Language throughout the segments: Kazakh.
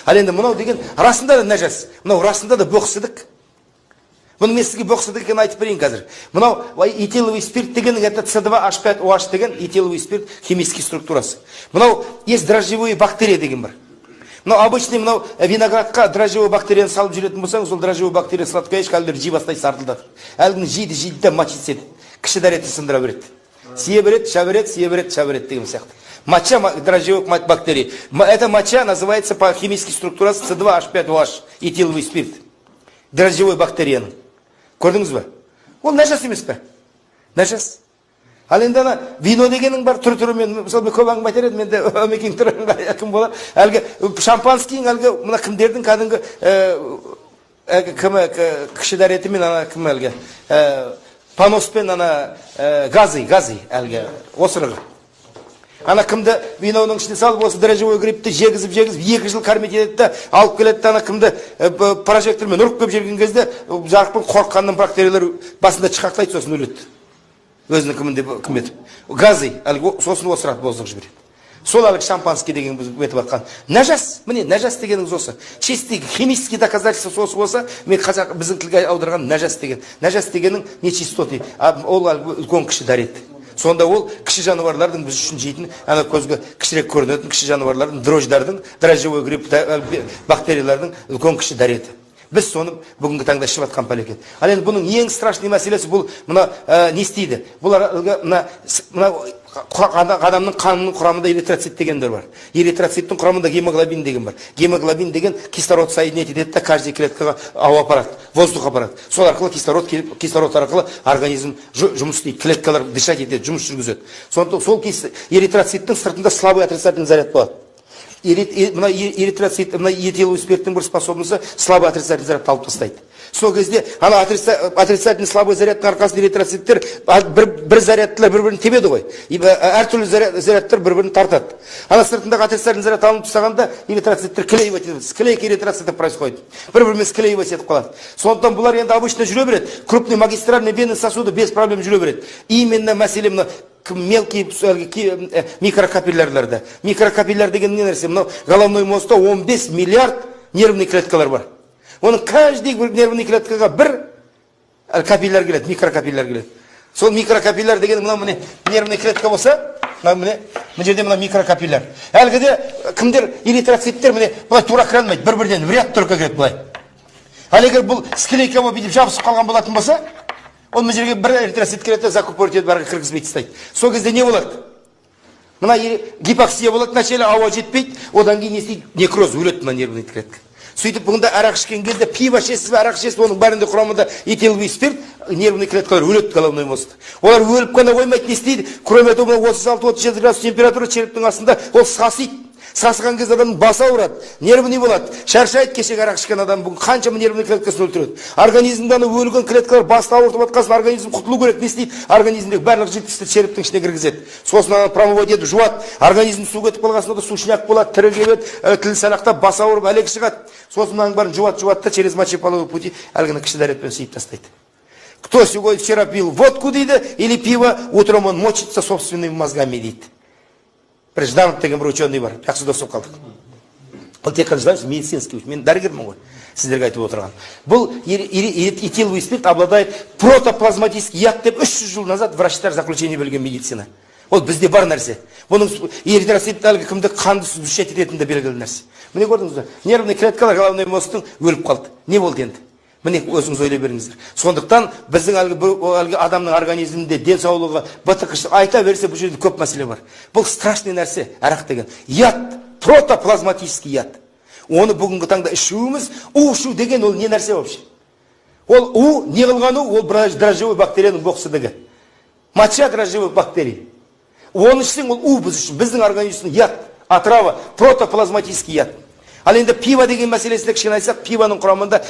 Ал енді мынау деген расында да нәжас. Мынау расында да боқсыдық. Бұны мен сізге боқсыдық екенін айтып берейін қазір. Мынау этиловый спирт дегеннің это С2H5OH деген этиловый спирт химический структурасы. Мынау есть дрожжевые бактерия деген бар. Мынау обычный мынау виноградқа дрожжевой бактерияны салып жүретін болсаңыз, сол дрожжевой бактерия сладкоежка әлдер жей бастайды, сартылдатып. Әлгіні жейді да мочить етеді. Кіші дәреті сындыра береді. Сие береді, ша береді деген сияқты. Моча дрожжевых бактерий. Эта моча называется по химической структуре С2H5OH, этиловый спирт. Дрожжевой бактерияның. Көрдіңіз бе? Ол нәжас емес пе? Нәжас. Ал енді ана вино дегенің бар түрі мен мысалы көп әңгіме айтар едім, менде өмекең түрі кім болар? Әлгі шампанскийің әлгі мына кімдердің кәдімгі кіші дәретімен ана кім әлгі паноспен ана газы әлгі осырығы. Ана кімді виноның ішіне салып, осы дрожжевой гриппті жегізіп, 2 жыл кормить етеді, алып келеді, ана кімді прожектормен ұрып көп жерген кезде, жарықпен қорыққаннан бактериялар басында чықақтайды, сосын өледі. Өзінің кімінде кім етіп. Газы, сосын осырат боздық жібереді. Сол әлгі шампанский деген біз өтіп атқан. Нәжас, міне, нәжас дегеніңіз осы. Чистый химический доказательство сосы болса, мен қазақ біздің тілге аударған нәжас деген. Нәжас дегенің нечистотный, ол үлкен кіші дәрет. Сонда ол кіші жануарлардың біз үшін жейтін, ана көзге кішірек көрінетін кіші жануарлардың, дрожждардың, дрожжевой грипп бактериялардың үлкен кіші дәреті. Біз соны бүгінгі таңда ішіп атқан пәлекет. Ал енді бұның ең страшный мәселесі бұл мына не істейді? Бұл адамның қанының құрамында эритроцит дегендер бар. Эритроциттің құрамында гемоглобин деген бар. Гемоглобин деген кислород соединять етеді де каждый клеткаға ауа апарады, воздух апарады. Сол арқылы кислород келіп, кислород арқылы организм жұмыс істейді, клеткалар дышать етеді, жұмыс жүргізеді. Сондықтан сол эритроциттің сыртында слабый отрицательный заряд болады. Эритроцит, этиловый спирттің бір способності слабый отрицательный заряд алып тастайды. Сол кезде ана отрицательный слабый зарядтың арқасында эритроциттер бір зарядтылар бір-бірін тебеді ғой. Әртүрлі зарядтар бір-бірін тартады. Ана сыртындағы отрицательный заряд алынып тастағанда эритроциттер клеивать етеді. Склейка эритроцита происходит. Бір-бірімен склеивать етіп қалады. Сондықтан бұлар енді обычно жүре береді. Крупный магистральный венный сосуды без проблем жүре береді. Именно мәселе мына мелкие микрокапиллярларда. Микрокапилляр деген не нәрсе? Мынау головной мозгта 15 миллиард нервный клеткалар бар. Оның каждый нервный клеткаға бір капилляр келеді, микрокапилляр келеді. Сол микрокапилляр деген мына міне нервный клетка болса, міне жерде мына микрокапилляр. Әлгіде кімдер эритроциттер міне бұлай тура кіре алмайды, бір-бірден в ряд только кіреді бұлай. Ал егер бұл склейка болып бүйтіп жабысып қалған болатын болса, ол мына жерге бір эритроцит келеді, закупорить етіп барға кіргізбей тастайды. Сол кезде не болады? Мына гипоксия болады, начале ауа жетпейді, одан кейін не істейді? Некроз, өледі мына нервный клетка. Сөйтіп бұнда арақ ішкен кезде пиво ішесіз бе, арақ ішесіз, оның бәрінде құрамында этиловый спирт, нервный клеткалар өледі головной мозгта. Олар өліп қана қоймайды, не істейді? Кроме того, 36-37 градус температура черептің астында ол сасиды. Сасыған кезде адамның басы ауырады, нервный болады, шаршайды. Кешегі арақ ішкен адам бүгін қаншама нервный клеткасын өлтіреді. Организмдегі өлген клеткалар басты ауыртып атқасын, организм құтылу керек. Не істейді? Организмдегі барлық жидкостьті черептің ішіне кіргізеді. Сосын ана промывать етіп жуады. Организм су кетіп қалғасында да сушняк болады, тірі келеді, тіл салақтап, бас ауырып, әлек шығады. Сосын мынаның бәрін жуады да через мочеполовой пути әлгіні кіші дәретпен сыйып тастайды. Кто сегодня вчера пил водку дейді, или пиво, утром он мочится собственными мозгами дейді. Жданов деген бір ученый бар, жақсы дос болып қалдық. Ол тек қана Жданов медицинский, мен дәрігермін ғой, сіздерге айтып отырған. Бұл этиловый спирт обладает протоплазматический яд деп 300 жыл назад врачтар заключение берген медицина. Ол бізде бар нәрсе. Бұның эритроцит әлгі кімді қанды сүзушет ететінде белгілі нәрсе. Міне көрдіңіз бе? Нервный клеткалар головной мозгтың өліп қалды. Не болды енді? Міне өзіңіз ойлай беріңіздер. Сондықтан біздің әлгі адамның организмінде денсаулығы, бытықышы айта берсе бұл жерде көп мәселе бар. Бұл страшный нәрсе, арақ деген. Яд, протоплазматический яд. Оны бүгінгі таңда ішуіміз, ішу деген ол не нәрсе вообще? Ол не қылғаны, ол дрожжевой бактерияның боқсыдығы. Моча дрожжевой бактерия. Оны ішсең ол біз үшін, біздің организмның яд, отрава, протоплазматический яд. Ал енді пиво деген мәселесіне кішкене айтсақ, пивоның құрамында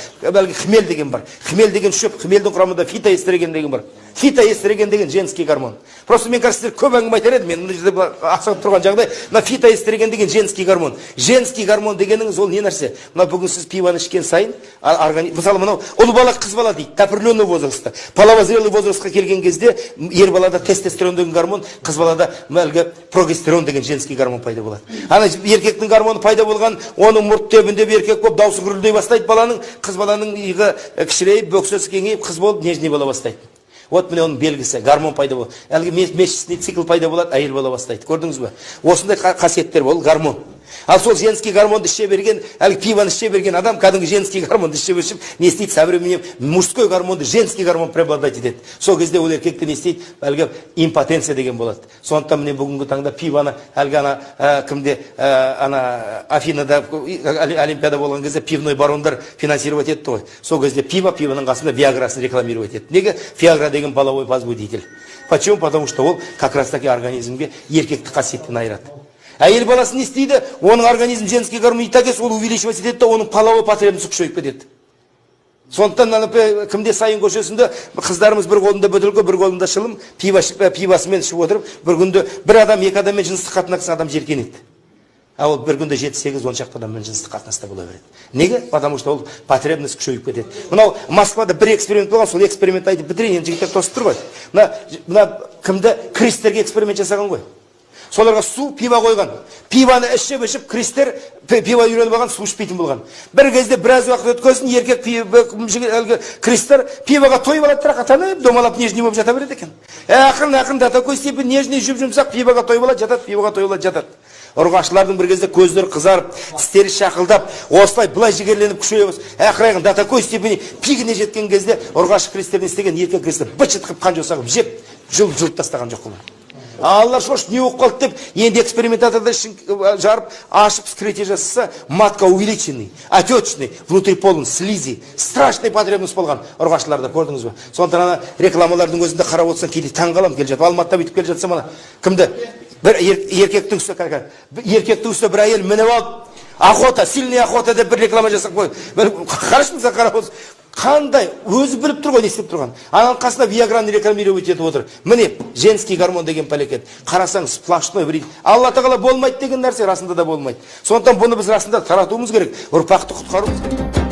хмель деген бар. Хмель деген шөп, хмельдің құрамында фитоэстреген деген бар. Фитоэстроген деген женский гормон. Просто мен қазір көп әңгіме айтар едім, мен мына жерде ақсап тұрған жағдай, мына фитоэстроген деген женский гормон. Женский гормон дегеніңіз ол не нәрсе? Мына бүгін сіз пиваны ішкен сайын, мысалы мынау ұл бала қыз бала дейді, определенный возрастта. Половозрелый возрастқа келген кезде ер балада тестостерон деген гормон, қыз балада әлгі прогестерон деген женский гормон пайда болады. Ана еркектің гормоны пайда болған, оның мұрт тебінде еркек болып дауысы гүрілдей бастайды баланың, қыз баланың иығы кішірейіп, бөксесі кеңейіп, қыз болып нежный бола бастайды. Вот міне оның белгісі, гормон пайда болады. Әлгі месячный цикл пайда болады, әйел бола бастайды. Көрдіңіз бе? Осындай қасиеттер бол, гормон. Ал сол женский гормонды іше берген, әлгі пиваны іше берген адам кәдімгі женский гормонды іше беріп, не істейді? Со временем мужской гормонды женский гормон преобладать етеді. Сол кезде ол еркекте не істейді? Әлгі импотенция деген болады. Сондықтан міне бүгінгі таңда пиваны әлгі ана кімде ана Афинада олимпиада болған кезде пивной барондар финансировать етті ғой. Сол кезде пиваның қасында Виаграсын рекламировать етті. Неге? Виагра деген половой возбудитель. Почему? Потому что ол как раз таки организмге еркекті қасиеттен айырады. Әйел баласы не істейді? Оның организм женский гормон итагес, ол увеличивать етеді, оның половой потребності күшейіп кетеді. Сондықтан кімде сайын көшесінде қыздарымыз бір қолында бөтелке, бір қолында шылым, пивасымен ішіп отырып, бір күнде бір адам екі адаммен жыныстық қатынасқан адам жеркенеді. А ол бір күнде 7-8 шақты адаммен жыныстық қатынаста бола береді. Неге? Потому что ол потребность күшейіп кетеді. Мынау Москвада бір эксперимент болған, сол эксперимент айтып бітірейін, жігіттер тосып тұр ғой. Мына кімді кристерге эксперимент жасаған ғой. Соларға су, пива қойған. Пиваны ішіп, кристер пива үйреніп алған, су ішпейтін болған. Бір кезде біраз уақыт өткөсін, еркек кристер пиваға тойып алады, рақатанып, домалап нежный болып жата береді екен. Ақын, до такой степени нежный жұмсақ, пиваға тойып алады, жатады, пиваға тойып алады, жатады. Ұрғашылардың бір кезде көздері қызарып, тістері шақылдап, осылай былай жігерленіп күшейіп, ақырайған до такой степени пигіне жеткен кезде ұрғашы кристерден істеген еркек кристер бычыт қып қан жосағып жеп, жылып тастаған жоқ қылған. Аллар шош не оқып қалды деп, енді экспериментаторда ішін жарып, ашып вскрытие жасаса, матка увеличенный, отечный, внутри полон слизи, страшный потребность болған ұрғашыларда, көрдіңіз бе? Сондықтан рекламалардың өзінде қарап отырсаң, кейде таң қалам келе жатып, Алматыда бүйтіп келе жатса мана, кімді? Бір еркектің үстіне бір әйел мініп алып, охота, сильный охота деп бір реклама жасап қойды. Қарашымызға қарап отырсың. Қандай өзі біліп тұр ғой, не істеп тұрған. Ананың қасына Виаграны рекламировать етіп отыр. Міне женский гормон деген пәлекет. Қарасаң сплошной вред. Алла тағала болмайды деген нәрсе расында да болмайды. Сондықтан бұны біз расында таратуымыз керек, ұрпақты құтқаруымыз керек.